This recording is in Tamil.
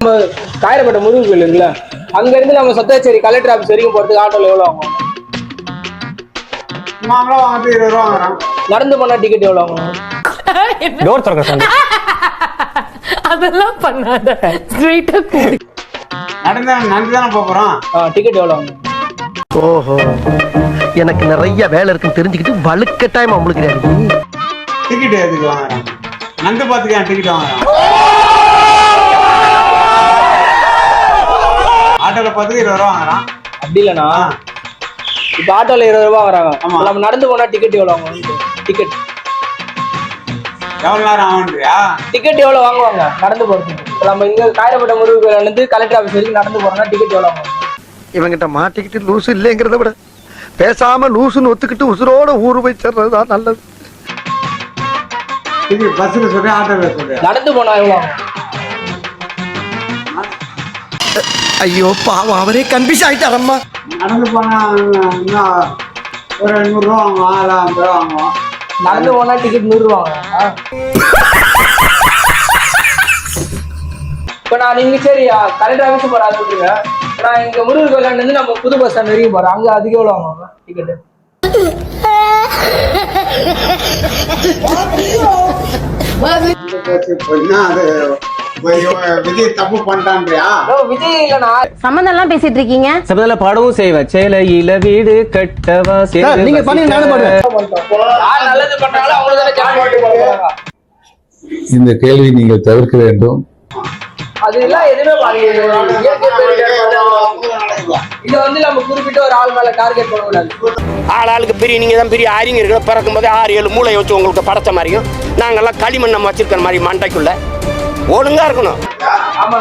நம்ம காயரப்பட்ட முருகன் கோயில் இருக்குல்ல, அங்க இருந்து நம்ம சத்தாச்சேரி கலெக்டர் ஆஃபீஸ் வரைக்கும் போறதுக்கு ஆட்டோல எவ்வளவு ஆகும்? நடந்து போனா டிக்கெட் எவ்வளவு ஆகும்? டோர் திறக்க அதெல்லாம் பண்ணாத, ஸ்ட்ரைட்டா கூடி நடந்து தானே போறோம். டிக்கெட் எவ்வளவு ஆகும்? ஓஹோ, எனக்கு நிறைய வேலை இருக்குன்னு தெரிஞ்சுக்கிட்டு வலுக்கட்டாயமா உங்களுக்கு டிக்கெட் எதுக்கு வாங்குறான்? நந்து பாத்துக்க டிக்கெட் வாங்குறான். ஆட்டோல பாத்துக்கு 20 ரூபா வாங்குறான். அப்படி இல்லைண்ணா, இப்ப ஆட்டோல 20 ரூபாய் வாங்குறாங்க. நம்ம நடந்து போனா டிக்கெட் எவ்வளவு ஆகும்? டிக்கெட் எவ்வளவு நேரம் ஆகுன்றியா? டிக்கெட் எவ்வளவு வாங்குவாங்க நடந்து போறதுக்கு? நம்ம இங்க காயரப்பட்ட முருகன் கோயில இருந்து கலெக்டர் ஆஃபீஸ் வரைக்கும் நடந்து போறோம்னா டிக்கெட் எவ்வளவு ஆகும்? இவங்கிட்ட மாட்டிக்கிட்டு லூசு இல்லைங்கிறத விட பேசாம லூசுன்னு ஒத்துக்கிட்டு உசுரோட ஊரு போய் சேர்றதுதான் நல்லது. பஸ்ல சொல்றேன், ஆட்டோல சொல்றேன். நடந்து போனா எவ்வளவு ஆகும்? ஐயோ பாவம், அவரே கன்ஃபியூஸ் ஆயிட்டாரம்மா. நடந்து போனா ஒரு 100 ரூபா வாங்குவான், 50 ரூபா வாங்குவான். நடந்து போனா டிக்கெட் 100 ரூபா வாங்குறாங்க. இப்ப நான் நீங்க சரி கலெக்டர் ஆஃபீஸ் போற ஆளுங்க, நான் இங்க முருகன் கோயில இருந்து நம்ம புது பஸ் ஸ்டாண்ட் வரைக்கும் போறேன். அங்க அதுக்கு எவ்வளவு வாங்குவாங்க டிக்கெட்? விஜய் தப்பு பண்ணிட்டான்றியா? விஜய் இல்லனா சம்பந்தம் எல்லாம் பேசிட்டு இருக்கீங்க. சபதல பாடவும் செய்வேன். சேலையில வீடு கட்டவா சார், நீங்க பண்ணி நானும் பண்ணுவேன். யார் நல்லது பண்றாங்களோ அவங்களுக்கு தானே ஜனம் ஓட்டு போடுறாங்க. இந்த கேள்வி நீங்கள் தவிர்க்க வேண்டும். அது எல்லாம் எதுவுமே இதை வந்து நம்ம குறிப்பிட்ட ஒரு ஆள் மேல டார்கெட் பண்ண கூடாது. ஆளுக்கு பெரிய நீங்க தான் பெரிய அறிஞர்கள், பிறக்கும் போதே 6-7 மூளை வச்சு உங்களுக்கு படைச்ச மாதிரியும் நாங்கெல்லாம் களிமண் நம்ம வச்சிருக்கிற மாதிரி மண்டைக்குள்ள ஒழுங்கா இருக்கணும். ஆமா.